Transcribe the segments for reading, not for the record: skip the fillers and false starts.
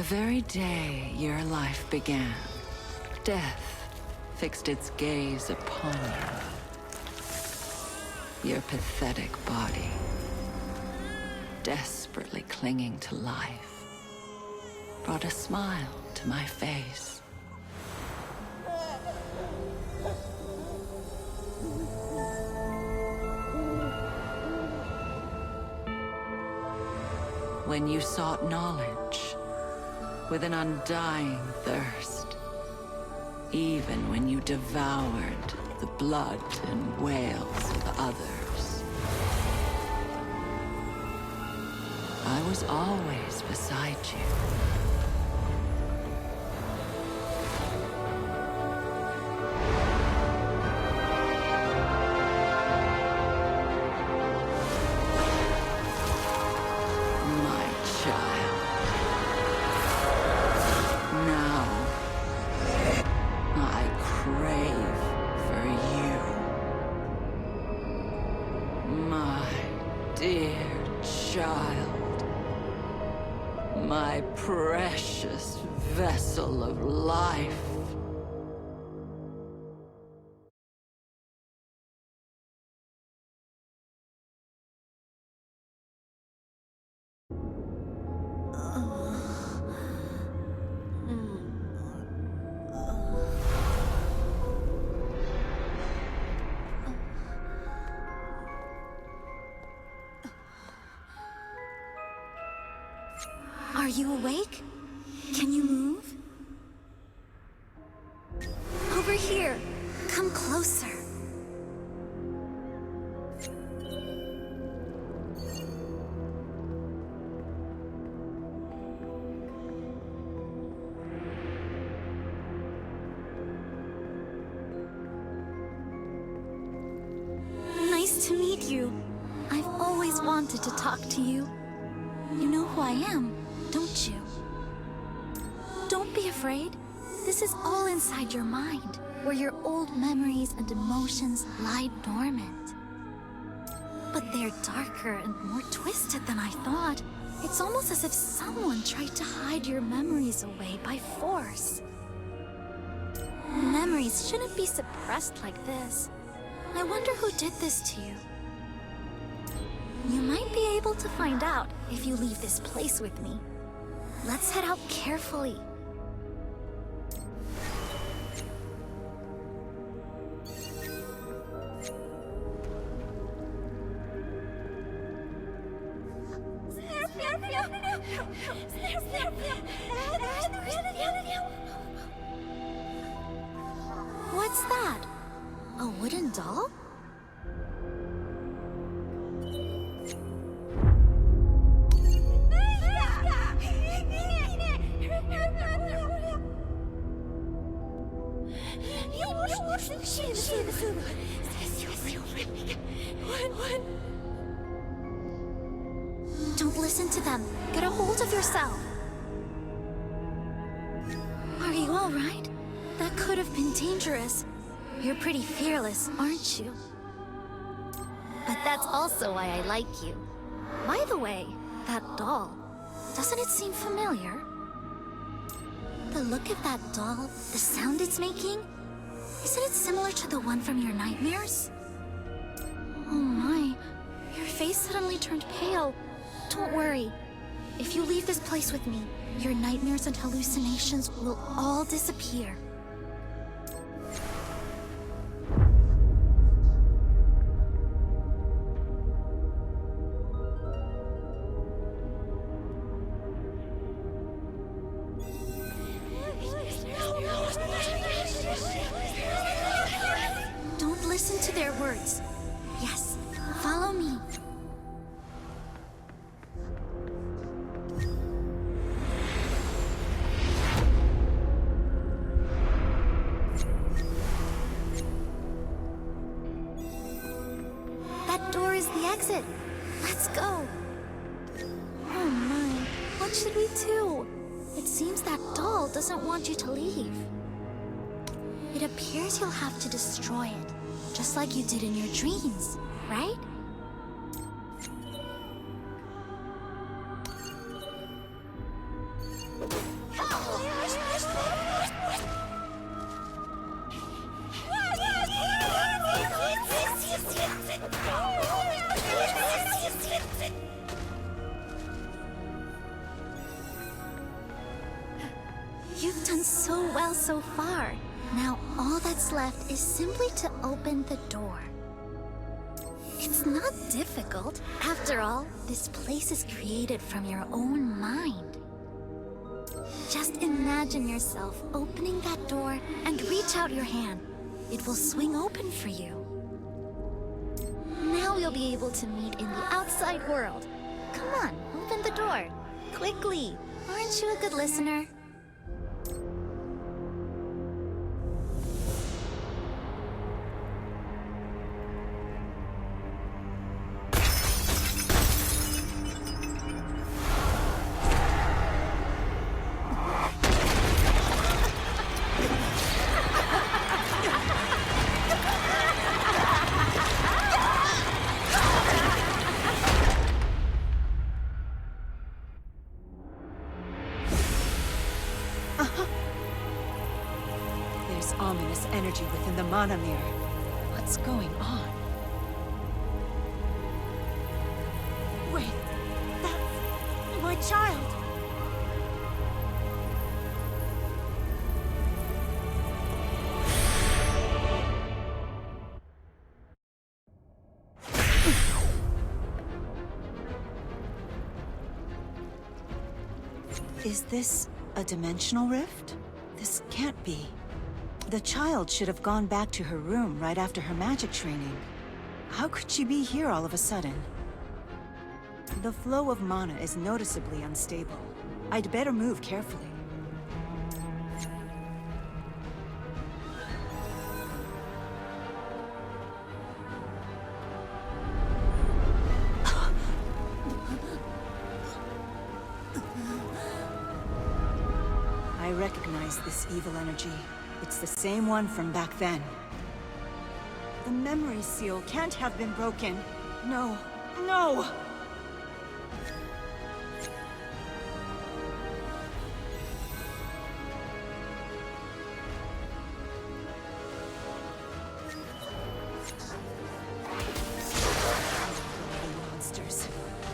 The very day your life began, death fixed its gaze upon you. Your pathetic body, desperately clinging to life, brought a smile to my face. When you sought knowledge with an undying thirst, even when you devoured the blood and wails of others, I was always beside you. My precious vessel of life. Are you awake? Can you move? Over here. Come closer. Nice to meet you. I've always wanted to talk to you. You know who I am, don't you? Don't be afraid. This is all inside your mind, where your old memories and emotions lie dormant. But they're darker and more twisted than I thought. It's almost as if someone tried to hide your memories away by force. Memories shouldn't be suppressed like this. I wonder who did this to you. You might be able to find out if you leave this place with me. Let's head out carefully. What's that? A wooden doll? Don't listen to them. Get a hold of yourself. Are you all right? That could have been dangerous. You're pretty fearless, aren't you? But that's also why I like you. By the way, that doll, doesn't it seem familiar? The look of that doll, the sound it's making, isn't it similar to the one from your nightmares? Oh my, your face suddenly turned pale. Don't worry. If you leave this place with me, your nightmares and hallucinations will all disappear. Don't listen to their words. Yes, follow me. That door is the exit. Let's go. Oh my, what should we do? It seems that doll doesn't want you to leave. It appears you'll have to destroy it, just like you did in your dreams, right? You've done so well so far. Now all that's left is simply to open the door. It's not difficult. After all, this place is created from your own mind. Just imagine yourself opening that door and reach out your hand. It will swing open for you. Now you'll be able to meet in the outside world. Come on, open the door. Quickly. Aren't you a good listener? There's ominous energy within the mana mirror. What's going on? Wait, that's my child! Is this a dimensional rift? This can't be. The child should have gone back to her room right after her magic training. How could she be here all of a sudden? The flow of mana is noticeably unstable. I'd better move carefully. I recognize this evil energy. It's the same one from back then. The memory seal can't have been broken. No, no! Monsters,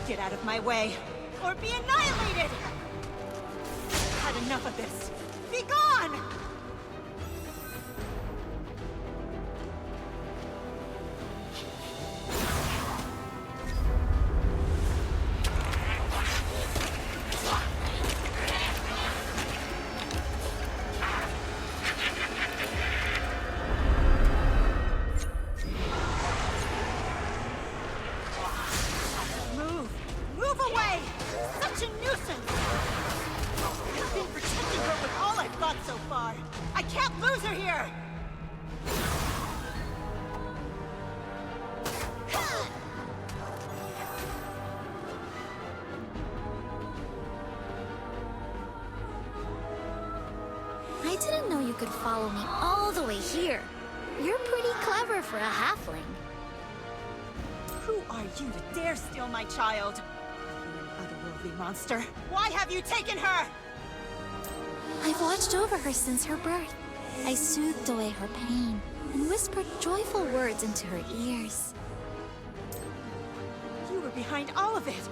get out of my way, or be annihilated! I've had enough of this. Be gone! I can't lose her here! I didn't know you could follow me all the way here. You're pretty clever for a halfling. Who are you to dare steal my child? You otherworldly monster! Why have you taken her? I've watched over her since her birth. I soothed away her pain and whispered joyful words into her ears. You were behind all of it!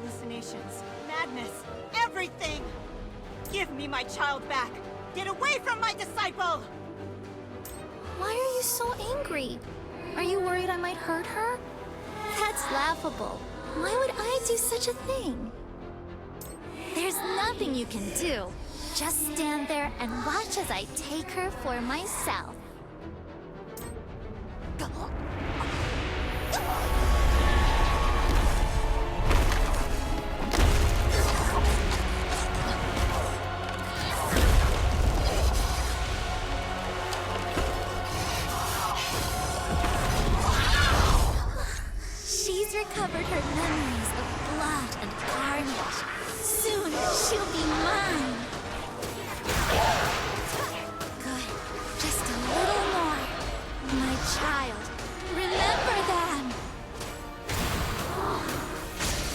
Hallucinations, madness, everything! Give me my child back! Get away from my disciple! Why are you so angry? Are you worried I might hurt her? That's laughable. Why would I do such a thing? There's nothing you can do. Just stand there and watch as I take her for myself. She's recovered her memories of blood and carnage. Soon she'll be mine. Good. Just a little more. My child. Remember them.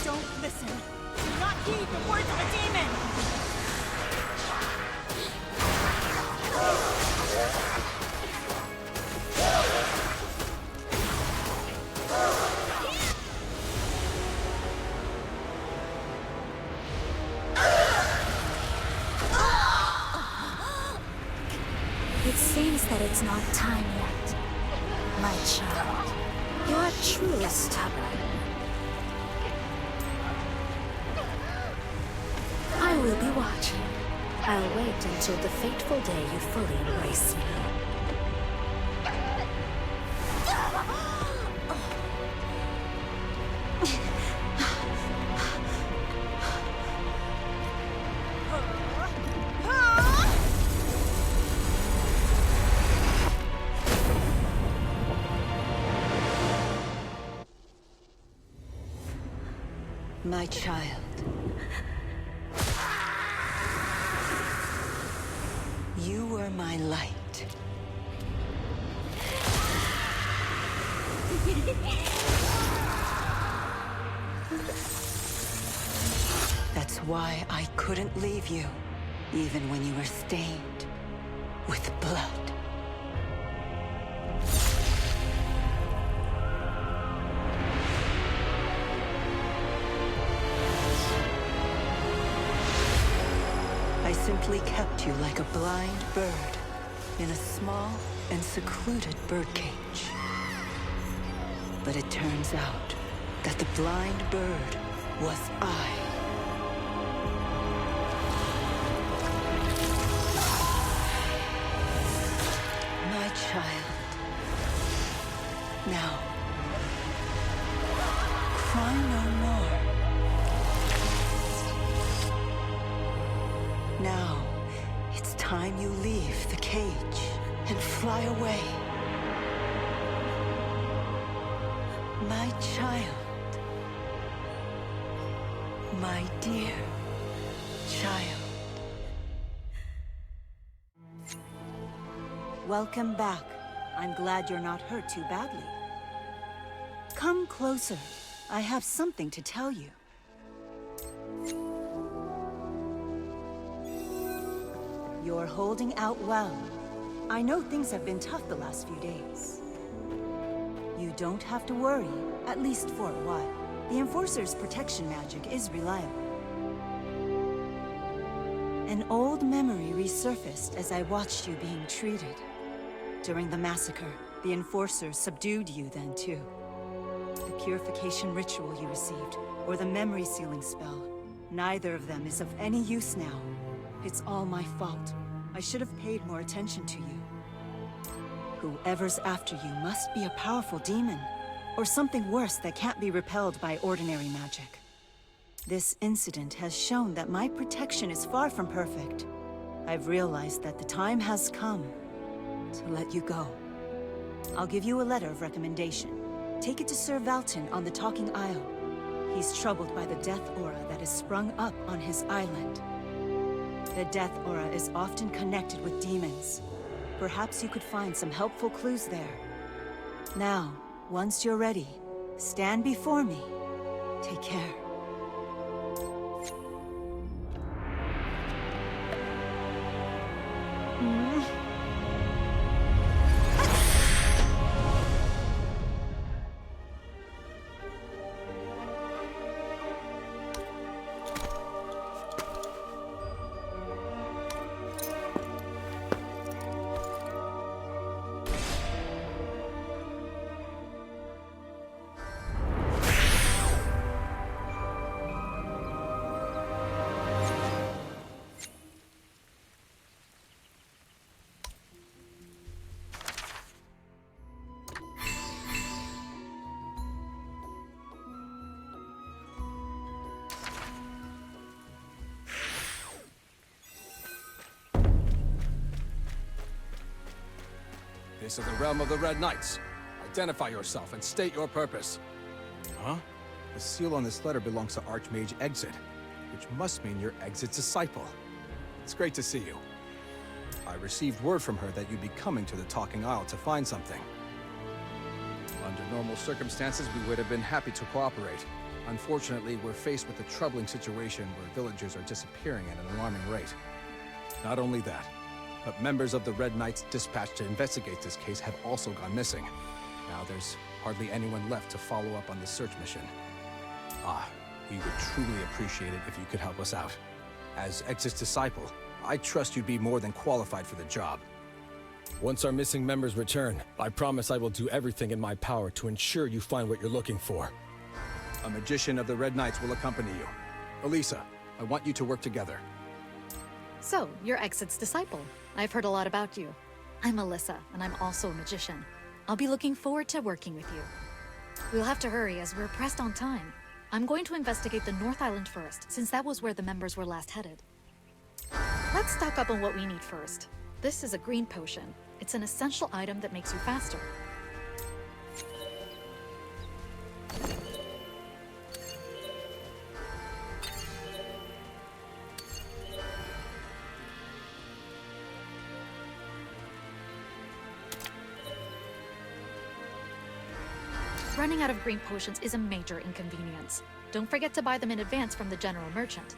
Don't listen. Do not heed the words of a demon! It's not time yet, my child. You're truly stubborn. I will be watching. I'll wait until the fateful day you fully embrace me. My child. You were my light. That's why I couldn't leave you, even when you were stained with blood. I simply kept you like a blind bird in a small and secluded birdcage. But it turns out that the blind bird was I. My child. Now, cry no more. Now, it's time you leave the cage and fly away. My child. My dear child. Welcome back. I'm glad you're not hurt too badly. Come closer. I have something to tell you. You're holding out well. I know things have been tough the last few days. You don't have to worry, at least for a while. The Enforcer's protection magic is reliable. An old memory resurfaced as I watched you being treated. During the massacre, the Enforcer subdued you then too. The purification ritual you received, or the memory sealing spell, neither of them is of any use now. It's all my fault. I should have paid more attention to you. Whoever's after you must be a powerful demon, or something worse that can't be repelled by ordinary magic. This incident has shown that my protection is far from perfect. I've realized that the time has come to let you go. I'll give you a letter of recommendation. Take it to Sir Valton on the Talking Isle. He's troubled by the death aura that has sprung up on his island. The death aura is often connected with demons. Perhaps you could find some helpful clues there. Now, once you're ready, stand before me. Take care. This is the realm of the Red Knights. Identify yourself and state your purpose. Huh? The seal on this letter belongs to Archmage Exit, which must mean you're Exit's disciple. It's great to see you. I received word from her that you'd be coming to the Talking Isle to find something. Under normal circumstances, we would have been happy to cooperate. Unfortunately, we're faced with a troubling situation where villagers are disappearing at an alarming rate. Not only that, but members of the Red Knights dispatched to investigate this case have also gone missing. Now there's hardly anyone left to follow up on this search mission. We would truly appreciate it if you could help us out. As Exit's disciple, I trust you'd be more than qualified for the job. Once our missing members return, I promise I will do everything in my power to ensure you find what you're looking for. A magician of the Red Knights will accompany you. Elisa, I want you to work together. So, you're Exit's disciple. I've heard a lot about you. I'm Alyssa, and I'm also a magician. I'll be looking forward to working with you. We'll have to hurry as we're pressed on time. I'm going to investigate the North Island first, since that was where the members were last headed. Let's stock up on what we need first. This is a green potion. It's an essential item that makes you faster. Running out of green potions is a major inconvenience. Don't forget to buy them in advance from the general merchant.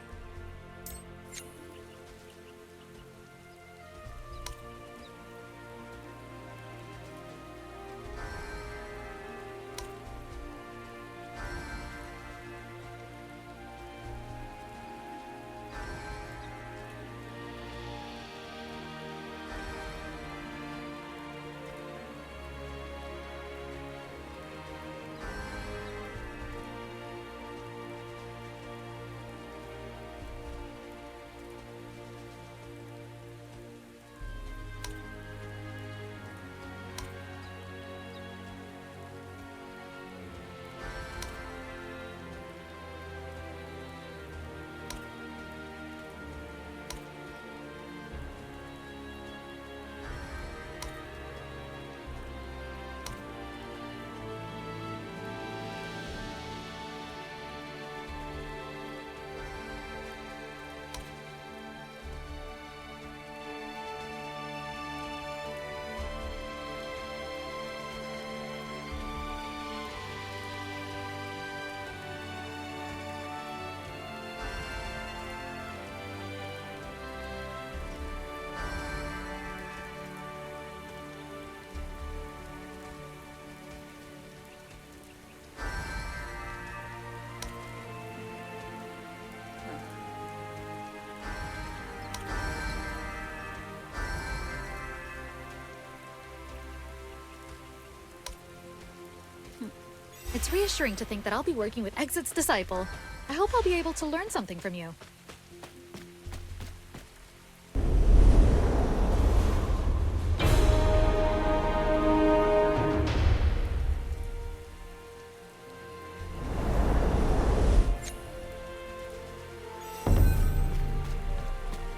It's reassuring to think that I'll be working with Exit's disciple. I hope I'll be able to learn something from you.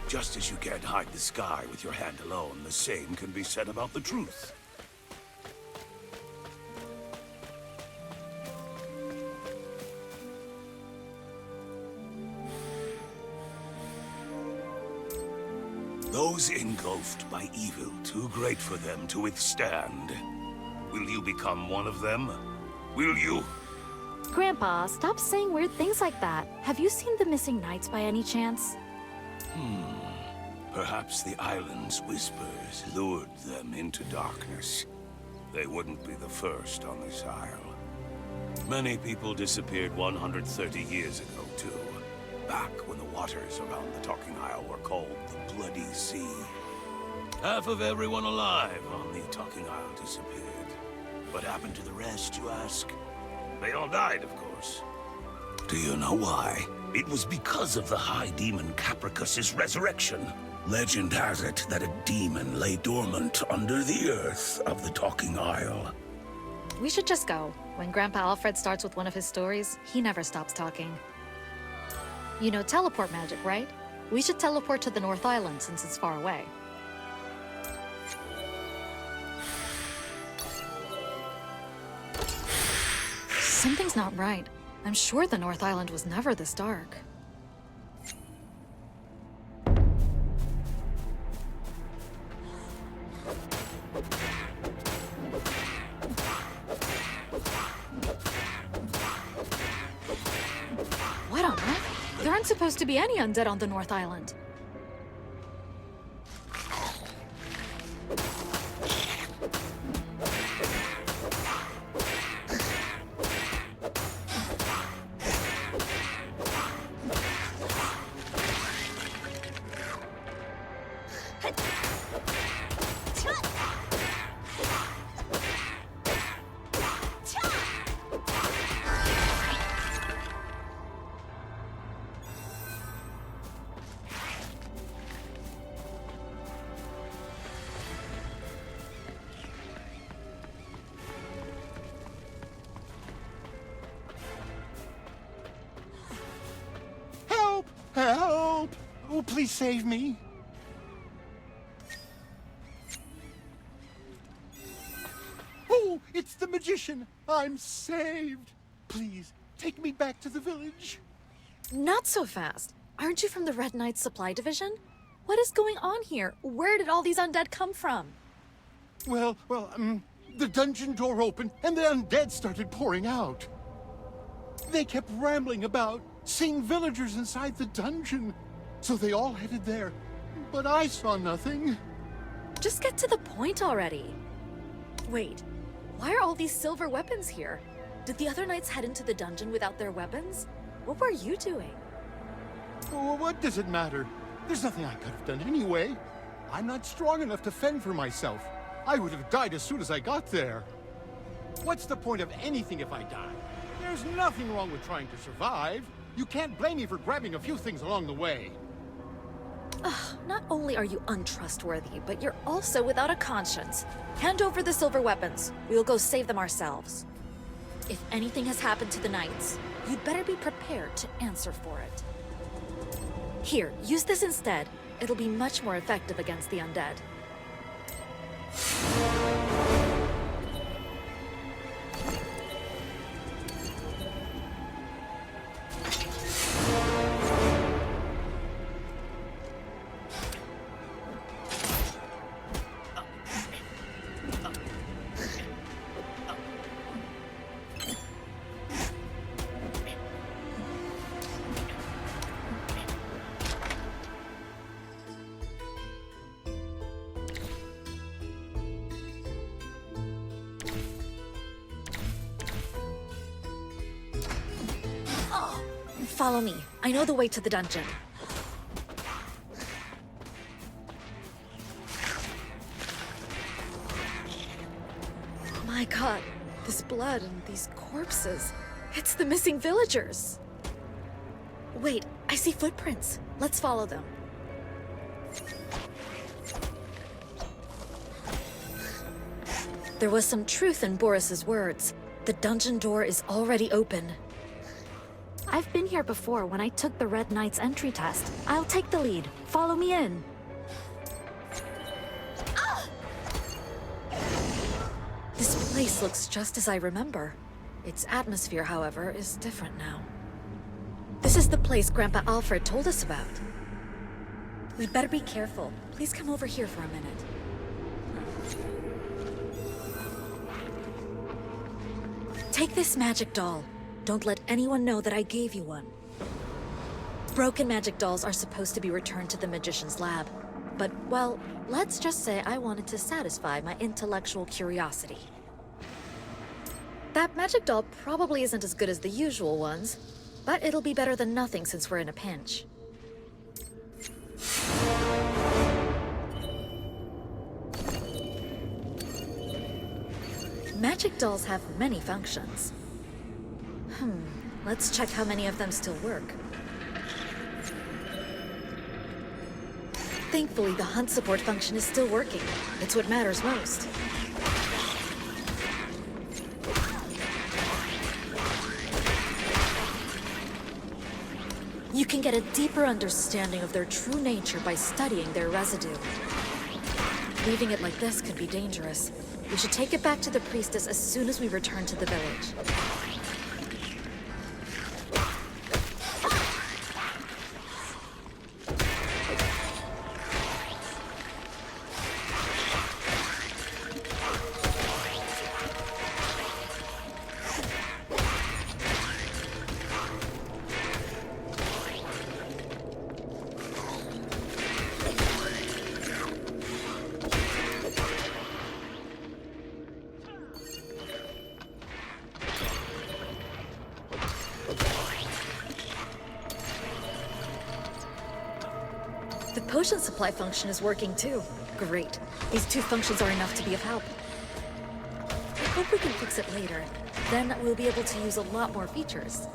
Just as you can't hide the sky with your hand alone, the same can be said about the truth. Those engulfed by evil too great for them to withstand. Will you become one of them? Will you? Grandpa, stop saying weird things like that. Have you seen the missing knights by any chance? Perhaps the island's whispers lured them into darkness. They wouldn't be the first on this isle. Many people disappeared 130 years ago, too. Back when the waters around the Talking Isle were called the Bloody Sea. Half of everyone alive on the Talking Isle disappeared. What happened to the rest, you ask? They all died, of course. Do you know why? It was because of the High Demon Capricus's resurrection. Legend has it that a demon lay dormant under the earth of the Talking Isle. We should just go. When Grandpa Alfred starts with one of his stories, he never stops talking. You know teleport magic, right? We should teleport to the North Island since it's far away. Something's not right. I'm sure the North Island was never this dark. What on earth? There aren't supposed to be any undead on the North Island. Oh, please save me. Oh, it's the magician. I'm saved. Please, take me back to the village. Not so fast. Aren't you from the Red Knight Supply Division? What is going on here? Where did all these undead come from? Well, the dungeon door opened and the undead started pouring out. They kept rambling about, seeing villagers inside the dungeon. So they all headed there, but I saw nothing. Just get to the point already. Wait, why are all these silver weapons here? Did the other knights head into the dungeon without their weapons? What were you doing? Oh, what does it matter? There's nothing I could have done anyway. I'm not strong enough to fend for myself. I would have died as soon as I got there. What's the point of anything if I die? There's nothing wrong with trying to survive. You can't blame me for grabbing a few things along the way. Not only are you untrustworthy, but you're also without a conscience. Hand over the silver weapons. We'll go save them ourselves. If anything has happened to the knights, you'd better be prepared to answer for it. Here, use this instead. It'll be much more effective against the undead. Follow me. I know the way to the dungeon. My god, this blood and these corpses. It's the missing villagers. Wait, I see footprints. Let's follow them. There was some truth in Boris's words. The dungeon door is already open. I've been here before when I took the Red Knight's entry test. I'll take the lead. Follow me in. This place looks just as I remember. Its atmosphere, however, is different now. This is the place Grandpa Alfred told us about. We'd better be careful. Please come over here for a minute. Take this magic doll. Don't let anyone know that I gave you one. Broken magic dolls are supposed to be returned to the magician's lab. But, well, let's just say I wanted to satisfy my intellectual curiosity. That magic doll probably isn't as good as the usual ones, but it'll be better than nothing since we're in a pinch. Magic dolls have many functions. Let's check how many of them still work. Thankfully, the hunt support function is still working. It's what matters most. You can get a deeper understanding of their true nature by studying their residue. Leaving it like this could be dangerous. We should take it back to the priestess as soon as we return to the village. The potion supply function is working too. Great. These two functions are enough to be of help. I hope we can fix it later. Then we'll be able to use a lot more features.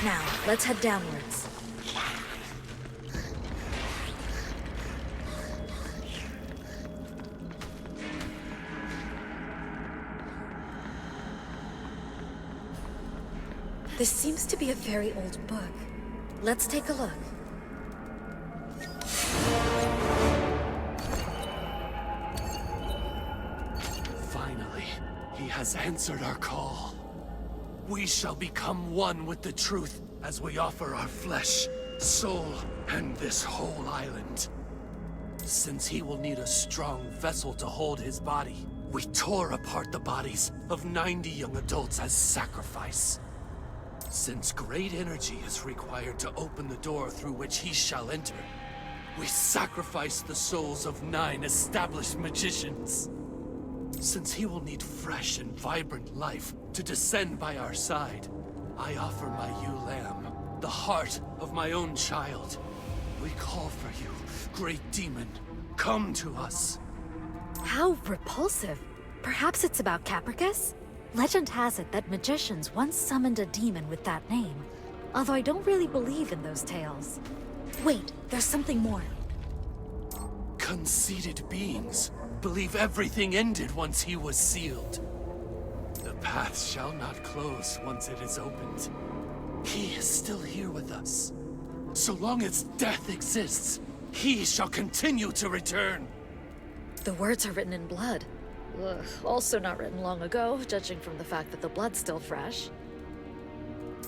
Now, let's head downwards. This seems to be a very old book. Let's take a look. Finally, he has answered our call. We shall become one with the truth as we offer our flesh, soul, and this whole island. Since he will need a strong vessel to hold his body, we tore apart the bodies of 90 young adults as sacrifice. Since great energy is required to open the door through which he shall enter, we sacrifice the souls of 9 established magicians. Since he will need fresh and vibrant life to descend by our side, I offer my ewe lamb, the heart of my own child. We call for you, great demon. Come to us. How repulsive. Perhaps it's about Capricus? Legend has it that magicians once summoned a demon with that name. Although I don't really believe in those tales. Wait, there's something more. Conceited beings believe everything ended once he was sealed. The path shall not close once it is opened. He is still here with us. So long as death exists, he shall continue to return. The words are written in blood. Ugh, also not written long ago, judging from the fact that the blood's still fresh.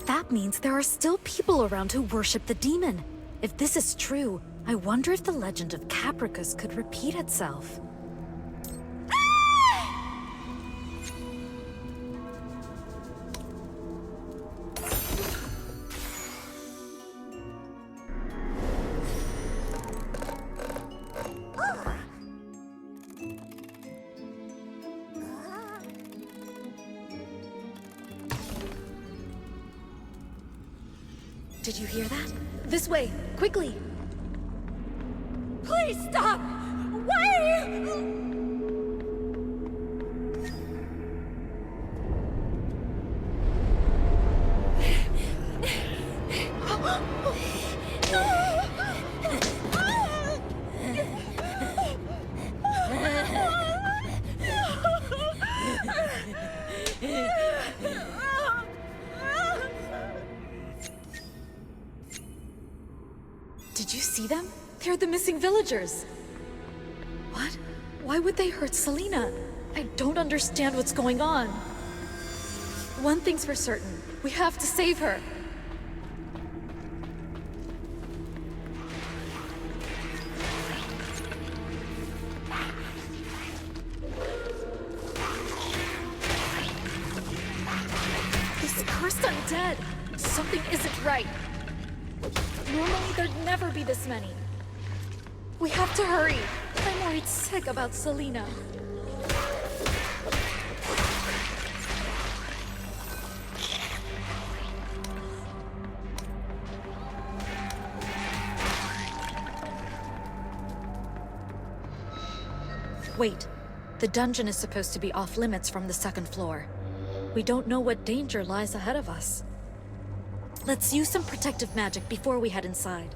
That means there are still people around who worship the demon. If this is true, I wonder if the legend of Capricus could repeat itself. Did you hear that? This way, quickly! Please stop! Wait! Did you see them? They're the missing villagers. What? Why would they hurt Selena? I don't understand what's going on. One thing's for certain. We have to save her. This cursed undead. Something isn't right. Normally, there'd never be this many. We have to hurry. I'm worried sick about Selena. Wait. The dungeon is supposed to be off limits from the second floor. We don't know what danger lies ahead of us. Let's use some protective magic before we head inside.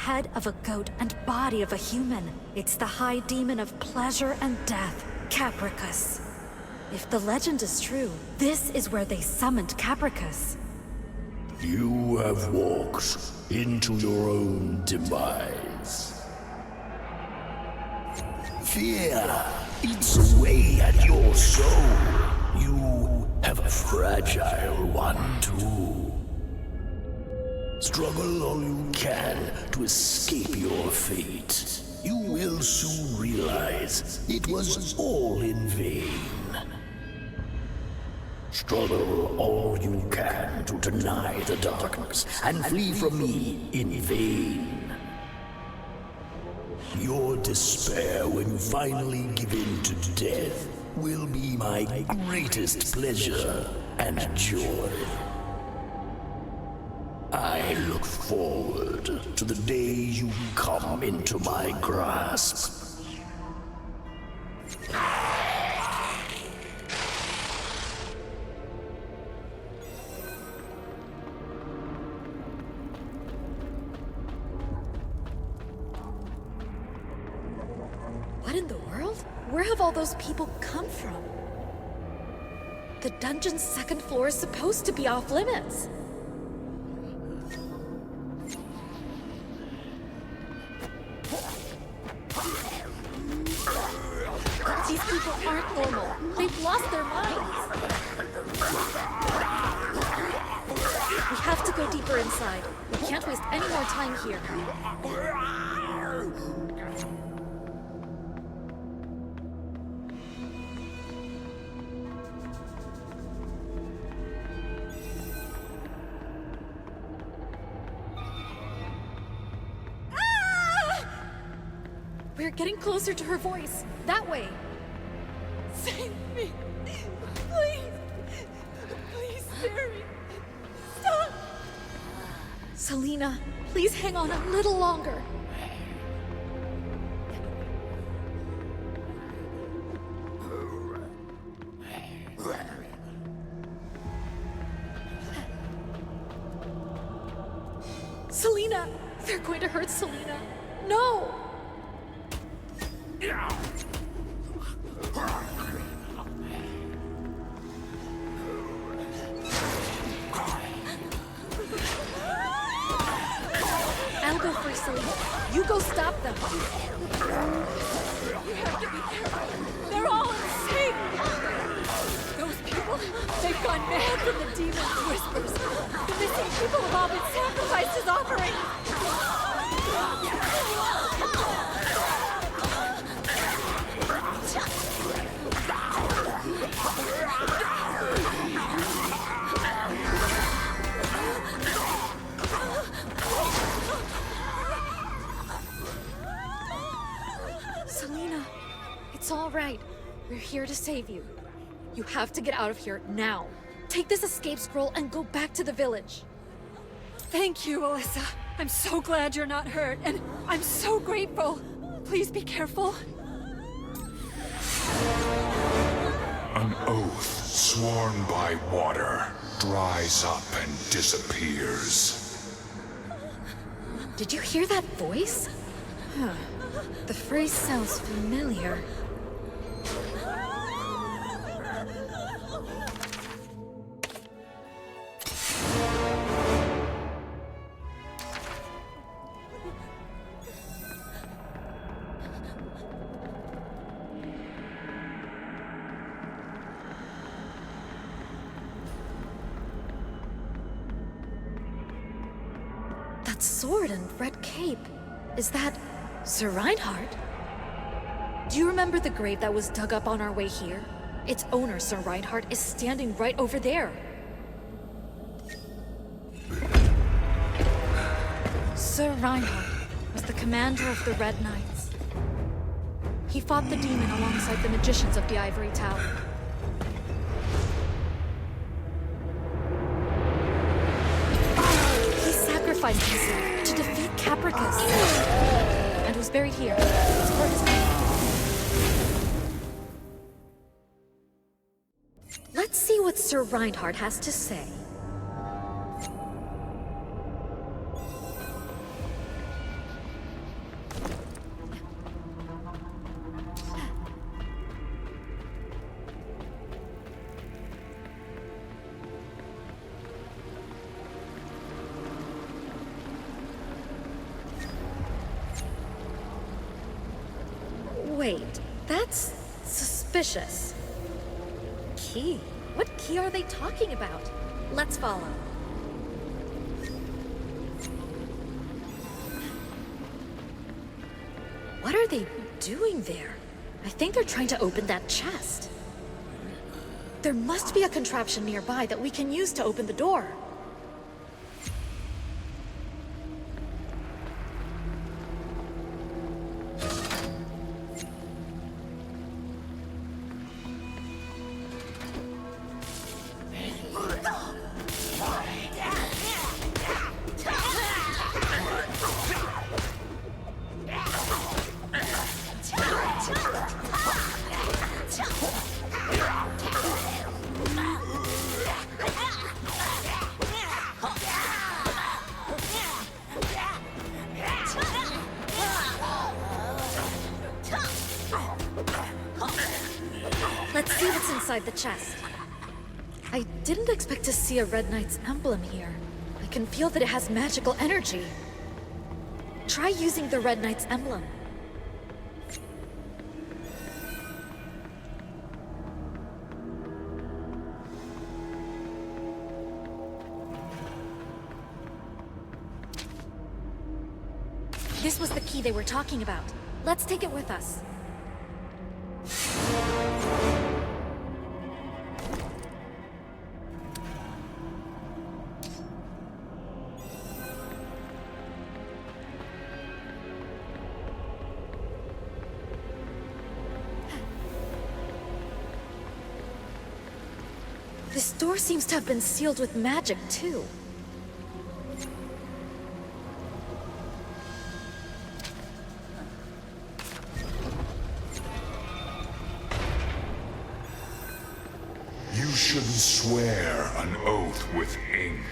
Head of a goat and body of a human. It's the high demon of pleasure and death, Capricus. If the legend is true, this is where they summoned Capricus. You have walked into your own demise. Fear eats away at your soul. You have a fragile one too. Struggle all you can to escape your fate. You will soon realize it was all in vain. Struggle all you can to deny the darkness and flee from me in vain. Your despair when you finally give in to death will be my greatest pleasure and joy. I look forward to the day you come into my grasp. What in the world? Where have all those people come from? The dungeon's second floor is supposed to be off limits. These people aren't normal. They've lost their minds. We have to go deeper inside. We can't waste any more time here. We're getting closer to her voice. That way. Save me! Please! Please spare me! Stop! Selena, please hang on a little longer. Selena! They're going to hurt Selena. No! I'll go first, Selena. You go stop them. We have to be careful. They're all insane! Those people, they've gone mad from the demon's whispers. The missing people have all been sacrificed as offerings. Selena, it's all right. We're here to save you. You have to get out of here now. Take this escape scroll and go back to the village. Thank you, Alyssa. I'm so glad you're not hurt, and I'm so grateful. Please be careful. An oath sworn by water dries up and disappears. Did you hear that voice? Huh. The phrase sounds familiar. That sword and red cape. Is that Sir Reinhardt? Do you remember the grave that was dug up on our way here? Its owner, Sir Reinhardt, is standing right over there. Sir Reinhardt was the commander of the Red Knights. He fought the demon alongside the magicians of the Ivory Tower. He sacrificed himself to defeat Capricus and was buried here. It's for his name. Let's see what Sir Reinhardt has to say. Wait, that's suspicious. Key? What key are they talking about? Let's follow. What are they doing there? I think they're trying to open that chest. There must be a contraption nearby that we can use to open the door. Let's see what's inside the chest. I didn't expect to see a Red Knight's emblem here. I can feel that it has magical energy. Try using the Red Knight's emblem. This was the key they were talking about. Let's take it with us. This door seems to have been sealed with magic, too. You shouldn't swear an oath with ink.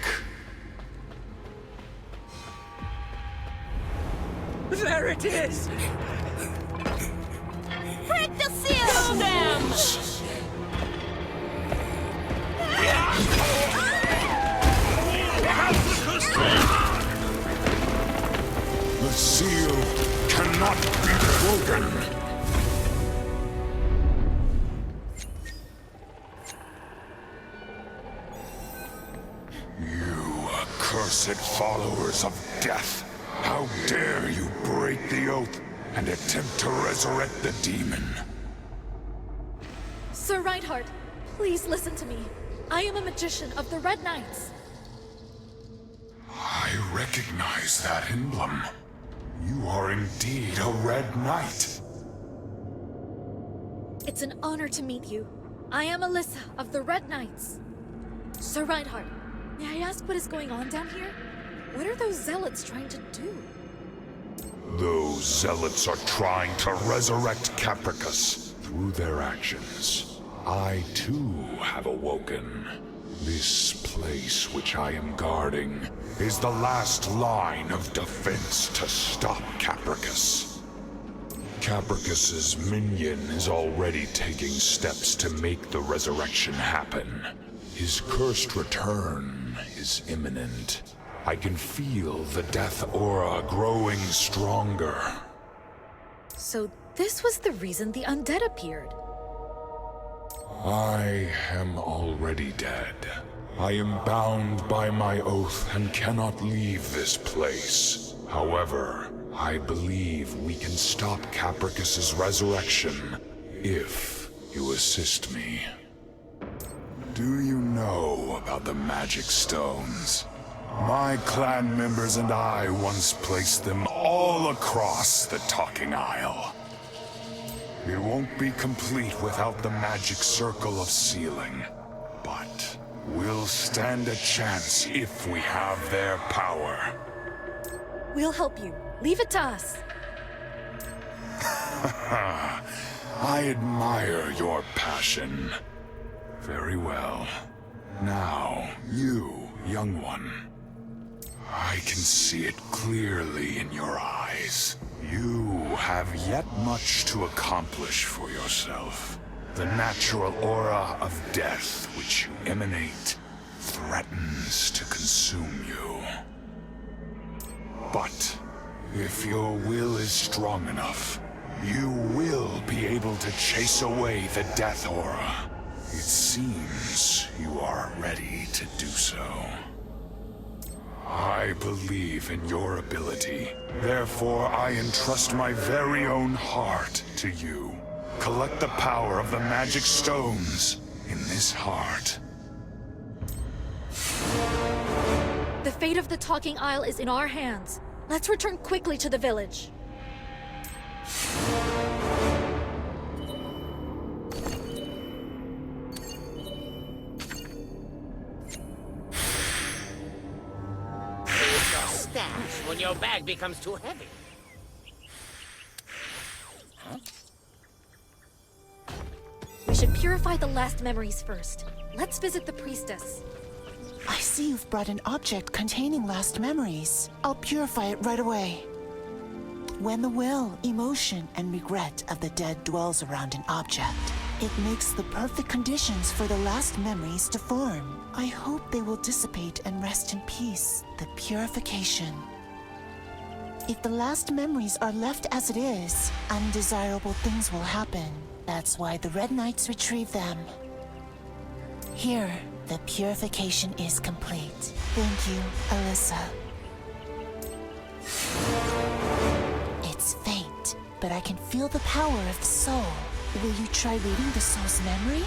There it is! Break the seal! Kill them! The seal cannot be broken. You accursed followers of death! How dare you break the oath and attempt to resurrect the demon? Sir Reinhardt, please listen to me. I am a magician of the Red Knights. I recognize that emblem. You are indeed a Red Knight. It's an honor to meet you. I am Alyssa of the Red Knights. Sir Reinhardt, may I ask what is going on down here? What are those zealots trying to do? Those zealots are trying to resurrect Capricus through their actions. I too have awoken. This place which I am guarding is the last line of defense to stop Capricus. Capricus's minion is already taking steps to make the resurrection happen. His cursed return is imminent. I can feel the death aura growing stronger. So this was the reason the undead appeared. I am already dead. I am bound by my oath and cannot leave this place. However, I believe we can stop Capricus's resurrection if you assist me. Do you know about the magic stones? My clan members and I once placed them all across the Talking Isle. It won't be complete without the magic circle of sealing, but we'll stand a chance if we have their power. We'll help you. Leave it to us. I admire your passion. Very well. Now, you, young one. I can see it clearly in your eyes. You have yet much to accomplish for yourself. The natural aura of death which you emanate threatens to consume you. But if your will is strong enough, You will be able to chase away the death aura. It seems you are ready to do so. I believe in your ability. Therefore, I entrust my very own heart to you. Collect the power of the magic stones in this heart. The fate of the Talking Isle is in our hands. Let's return quickly to the village. Stash when your bag becomes too heavy. We should purify the last memories first. Let's visit the priestess. I see you've brought an object containing last memories. I'll purify it right away. When the will, emotion, and regret of the dead dwells around an object, it makes the perfect conditions for the last memories to form. I hope they will dissipate and rest in peace. The purification. If the last memories are left as it is, undesirable things will happen. That's why the Red Knights retrieve them. Here, the purification is complete. Thank you, Alyssa. It's faint, but I can feel the power of the soul. Will you try reading the soul's memory?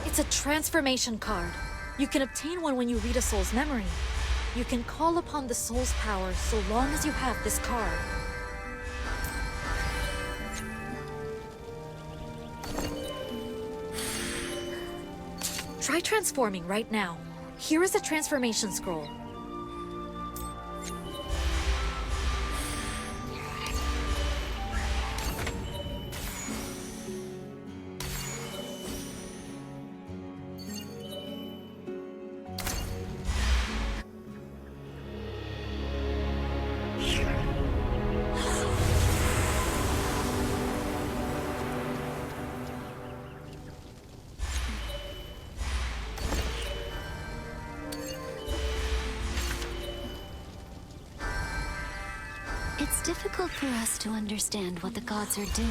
It's a transformation card. You can obtain one when you read a soul's memory. You can call upon the soul's power so long as you have this card. Try transforming right now. Here is a transformation scroll. It's difficult for us to understand what the gods are doing.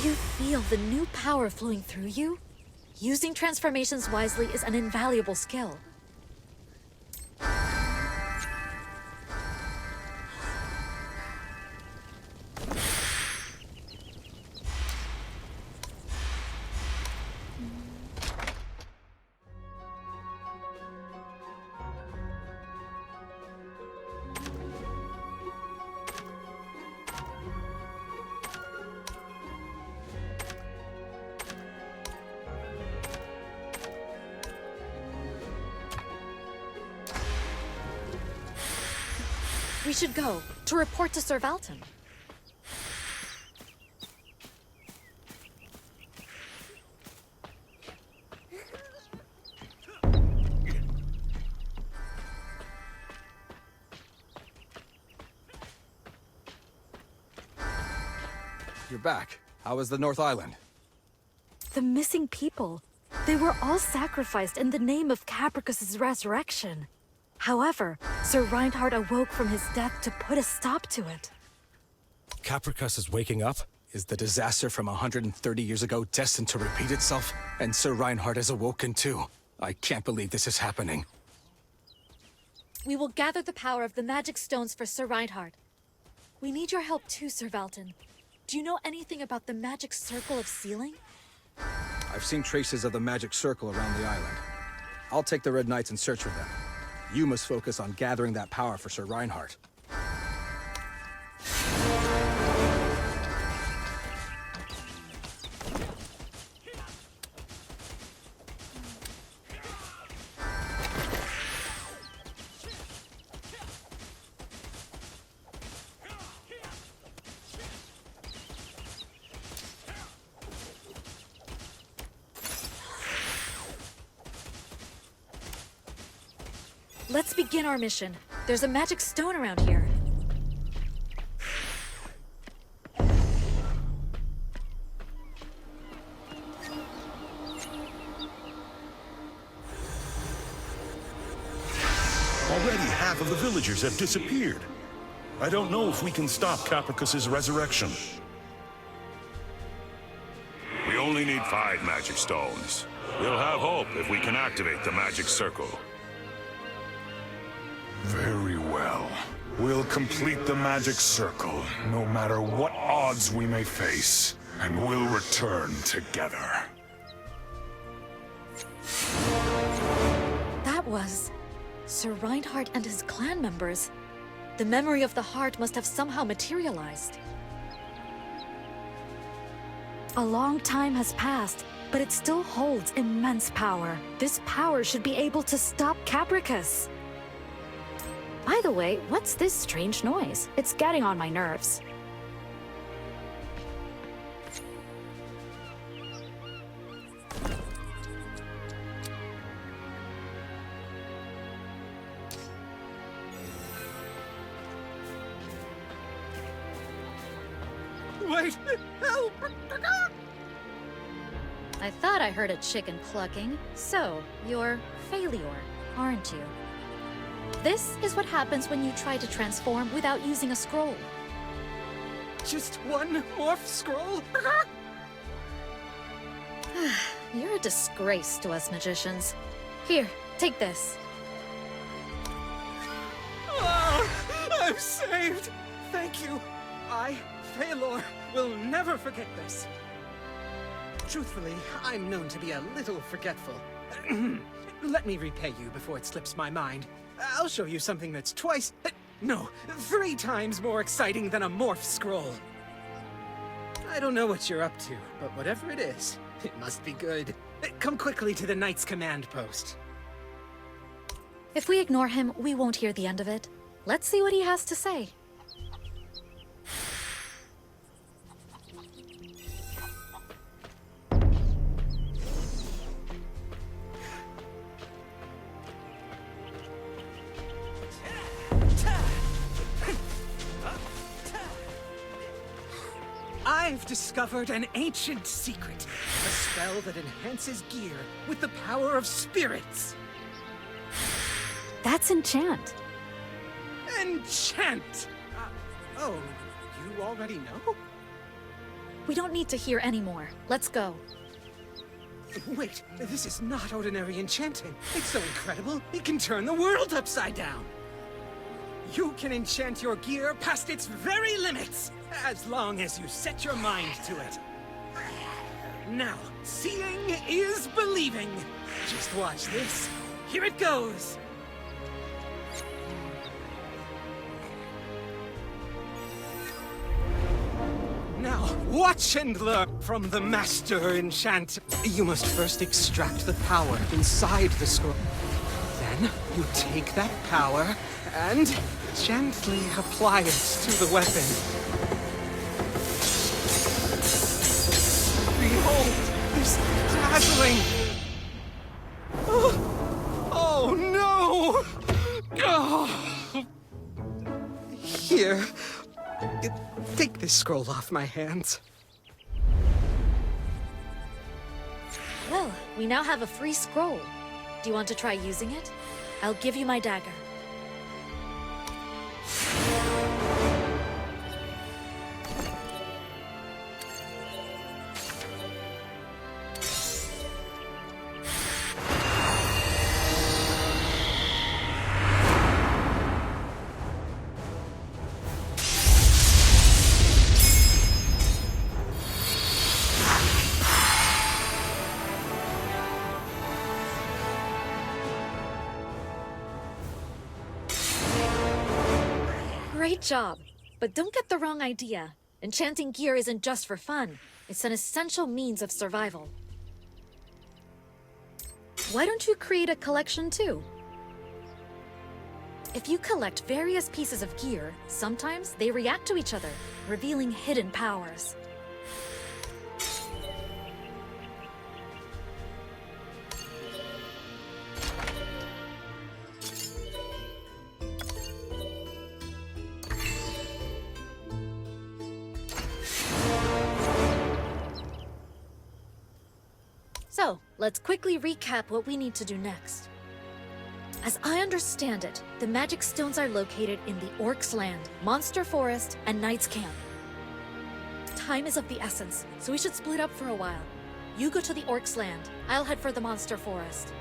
Do you feel the new power flowing through you? Using transformations wisely is an invaluable skill. We should go to report to Sir Valton. You're back. How was the North Island? The missing people. They were all sacrificed in the name of Capricus's resurrection. However, Sir Reinhardt awoke from his death to put a stop to it. Capricus is waking up? Is the disaster from 130 years ago destined to repeat itself? And Sir Reinhardt has awoken too. I can't believe this is happening. We will gather the power of the magic stones for Sir Reinhardt. We need your help too, Sir Valton. Do you know anything about the magic circle of sealing? I've seen traces of the magic circle around the island. I'll take the Red Knights and search for them. You must focus on gathering that power for Sir Reinhardt. Let's begin our mission. There's a magic stone around here. Already half of the villagers have disappeared. I don't know if we can stop Capricus's resurrection. We only need 5 magic stones. We'll have hope if we can activate the magic circle. Very well. We'll complete the magic circle, no matter what odds we may face, and we'll return together. That was Sir Reinhardt and his clan members. The memory of the heart must have somehow materialized. A long time has passed, but it still holds immense power. This power should be able to stop Capricus. By the way, what's this strange noise? It's getting on my nerves. Wait! Help! I thought I heard a chicken clucking. So, you're Failure, aren't you? This is what happens when you try to transform without using a scroll. Just one morph scroll? You're a disgrace to us magicians. Here, take this. Oh, I'm saved! Thank you. I, Failure, will never forget this. Truthfully, I'm known to be a little forgetful. Let me repay you before it slips my mind. I'll show you something that's twice, no, 3 times more exciting than a morph scroll. I don't know what you're up to, but whatever it is, it must be good. Come quickly to the Knight's command post. If we ignore him, we won't hear the end of it. Let's see what he has to say. I've discovered an ancient secret. A spell that enhances gear with the power of spirits. That's enchant. Enchant! Oh, you already know? We don't need to hear any more. Let's go. Wait, this is not ordinary enchanting. It's so incredible, it can turn the world upside down. You can enchant your gear past its very limits, as long as you set your mind to it. Now, seeing is believing. Just watch this. Here it goes. Now, watch and learn from the Master Enchant. You must first extract the power inside the scroll. Then, you take that power and gently apply it to the weapon. Behold, this dazzling... Oh no! Oh. Here, take this scroll off my hands. Well, we now have a free scroll. Do you want to try using it? I'll give you my dagger. Great job! But don't get the wrong idea. Enchanting gear isn't just for fun. It's an essential means of survival. Why don't you create a collection too? If you collect various pieces of gear, sometimes they react to each other, revealing hidden powers. So, let's quickly recap what we need to do next. As I understand it, the magic stones are located in the Orcs' Land, Monster Forest, and Knight's Camp. Time is of the essence, so we should split up for a while. You go to the Orcs' Land, I'll head for the Monster Forest.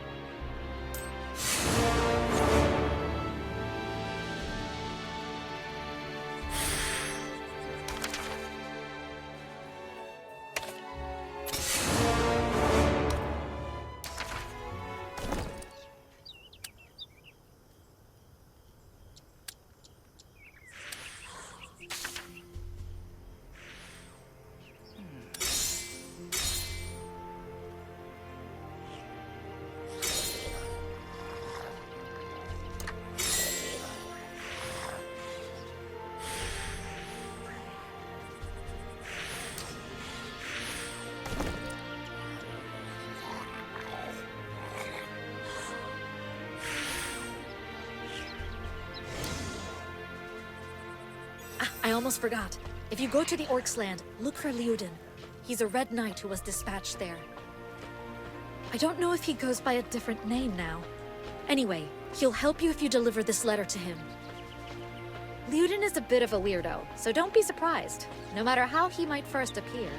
I almost forgot. If you go to the Orcs' Land, look for Liuden. He's a Red Knight who was dispatched there. I don't know if he goes by a different name now. Anyway, he'll help you if you deliver this letter to him. Liuden is a bit of a weirdo, so don't be surprised, no matter how he might first appear.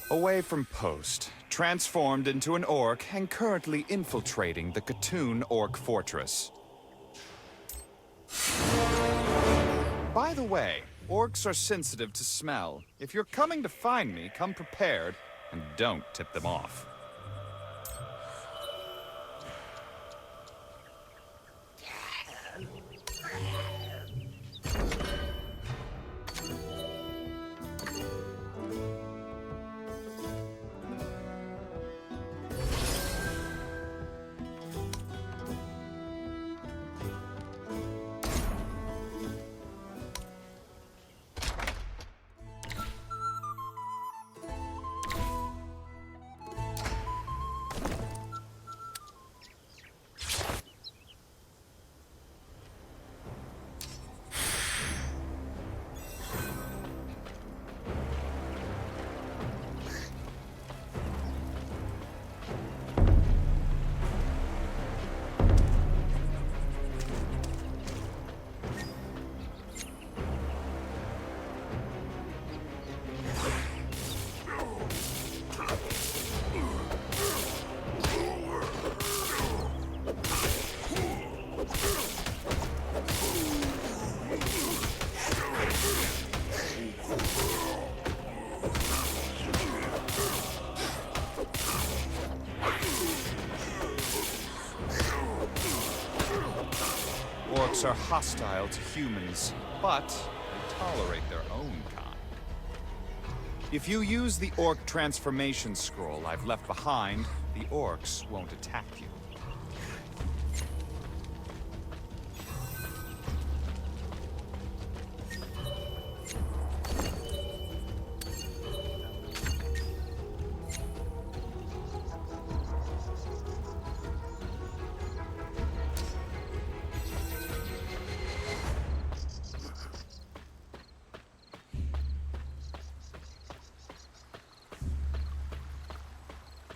Away from post, transformed into an orc and currently infiltrating the Katoon Orc Fortress. By the way, orcs are sensitive to smell. If you're coming to find me, come prepared and don't tip them off. Orcs are hostile to humans, but they tolerate their own kind. If you use the orc transformation scroll I've left behind, the orcs won't attack you.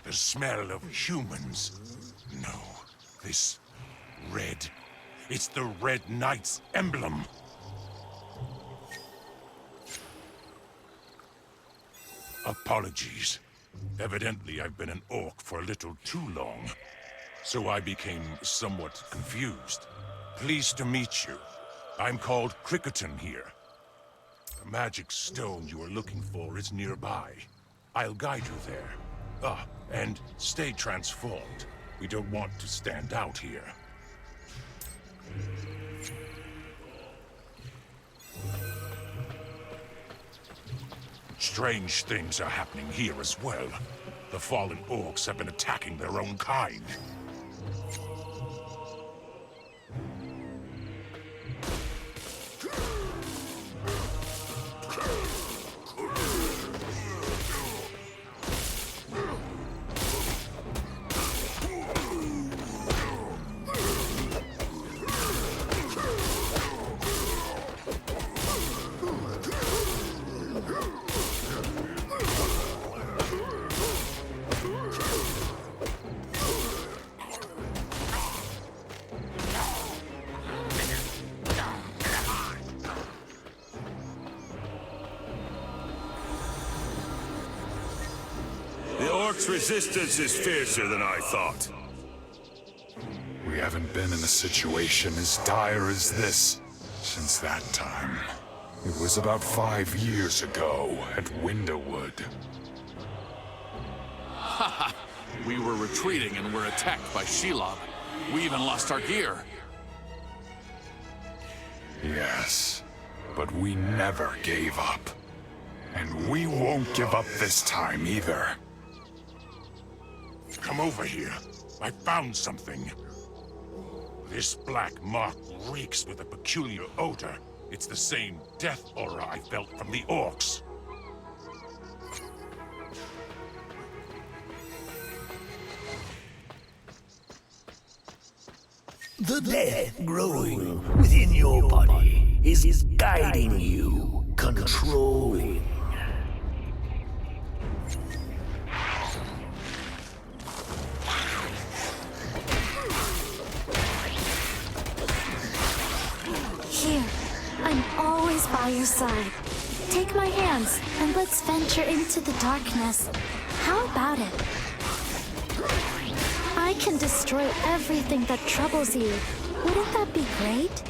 The smell of humans. No, this red. It's the Red Knight's emblem. Apologies. Evidently, I've been an orc for a little too long, so I became somewhat confused. Pleased to meet you. I'm called Cricketon here. The magic stone you are looking for is nearby. I'll guide you there. And stay transformed. We don't want to stand out here. Strange things are happening here as well. The fallen orcs have been attacking their own kind. The orcs' resistance is fiercer than I thought. We haven't been in a situation as dire as this since that time. It was about 5 years ago at Windowwood. Haha! We were retreating and were attacked by Shelob. We even lost our gear. Yes, but we never gave up. And we won't give up this time either. Come over here. I found something. This black mark reeks with a peculiar odor. It's the same death aura I felt from the orcs. The death growing within your body is guiding you, controlling. Here, I'm always by your side. Take my hands and let's venture into the darkness. How about it? I can destroy everything that troubles you. Wouldn't that be great?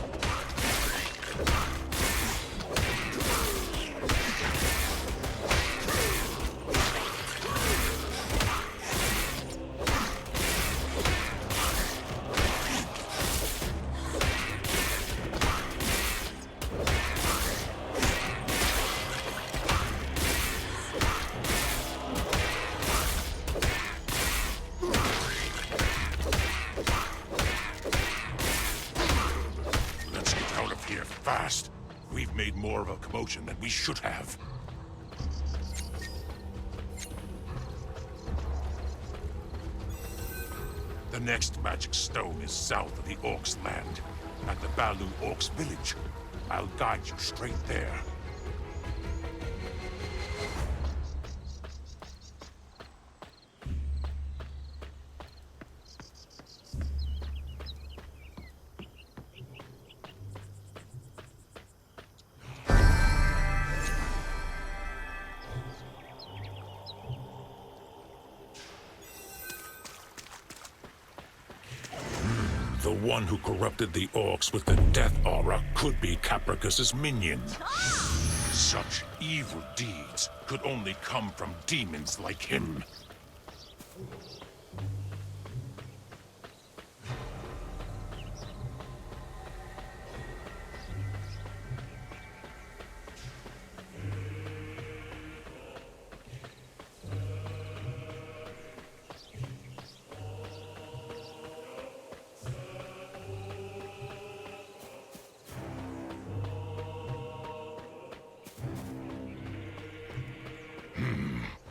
Fast. We've made more of a commotion than we should have. The next magic stone is south of the Orcs' land, at the Balu Orcs' village. I'll guide you straight there. The one who corrupted the orcs with the death aura could be Capricus's minion. Such evil deeds could only come from demons like him.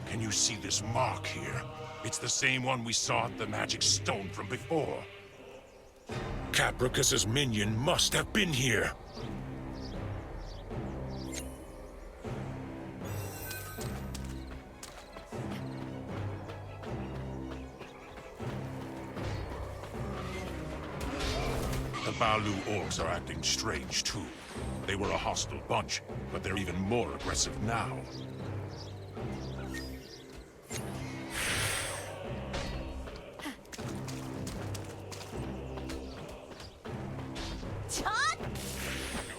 Can you see this mark here? It's the same one we saw at the magic stone from before. Capricus's minion must have been here. The Balu orcs are acting strange too. They were a hostile bunch, but they're even more aggressive now.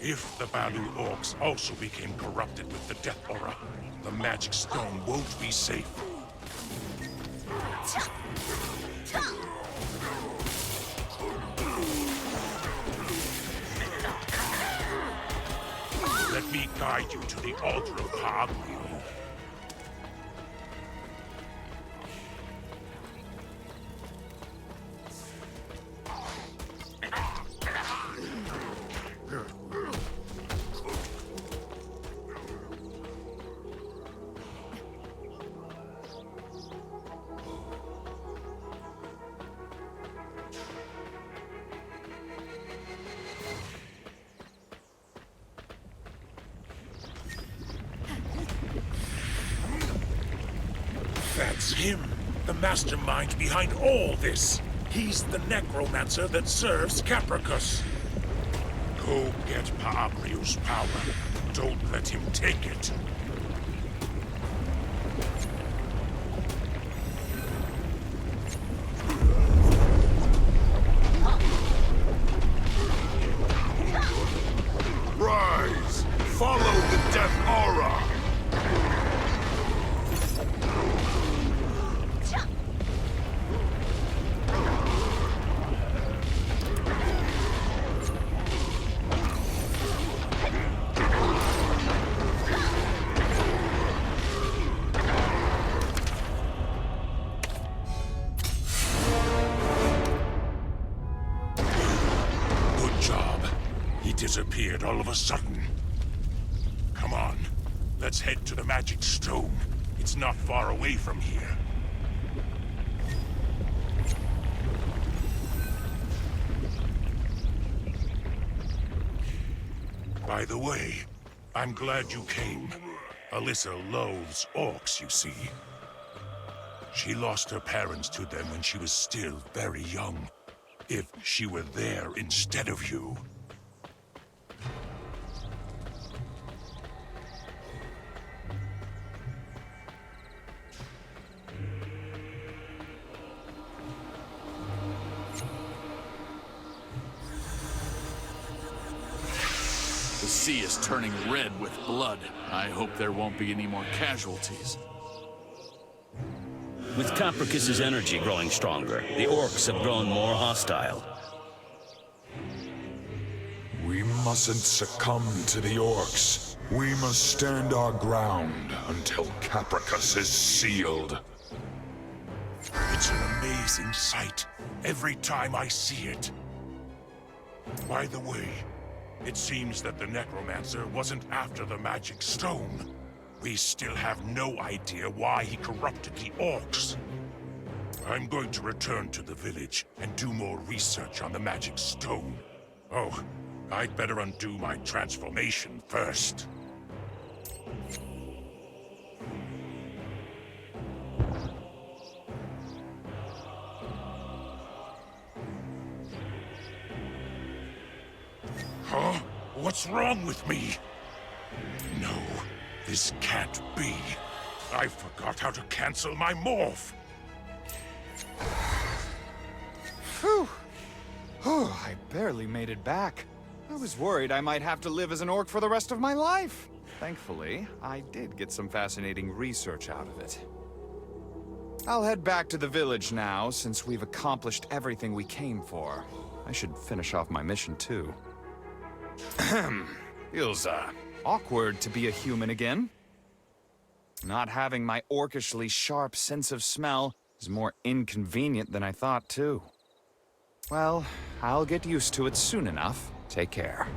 If the Balu orcs also became corrupted with the death aura, the magic stone won't be safe. Let me guide you to the altar of Kagyu. It's him, the mastermind behind all this. He's the necromancer that serves Capricus. Go get Paabriu's power. Don't let him take it. Rise! Follow the death aura! Good job. He disappeared all of a sudden. Come on. Let's head to the magic stone. It's not far away from here. By the way, I'm glad you came. Alyssa loathes orcs, you see. She lost her parents to them when she was still very young. If she were there instead of you. The sea is turning red with blood. I hope there won't be any more casualties. With Capricus's energy growing stronger, the orcs have grown more hostile. We mustn't succumb to the orcs. We must stand our ground until Capricus is sealed. It's an amazing sight every time I see it. By the way, it seems that the necromancer wasn't after the magic stone. We still have no idea why he corrupted the orcs. I'm going to return to the village and do more research on the magic stone. Oh, I'd better undo my transformation first. Huh? What's wrong with me? No, this can't be. I forgot how to cancel my morph. Phew. Oh, I barely made it back. I was worried I might have to live as an orc for the rest of my life. Thankfully, I did get some fascinating research out of it. I'll head back to the village now, since we've accomplished everything we came for. I should finish off my mission, too. Feels, awkward to be a human again. Not having my orcishly sharp sense of smell is more inconvenient than I thought, too. Well, I'll get used to it soon enough. Take care.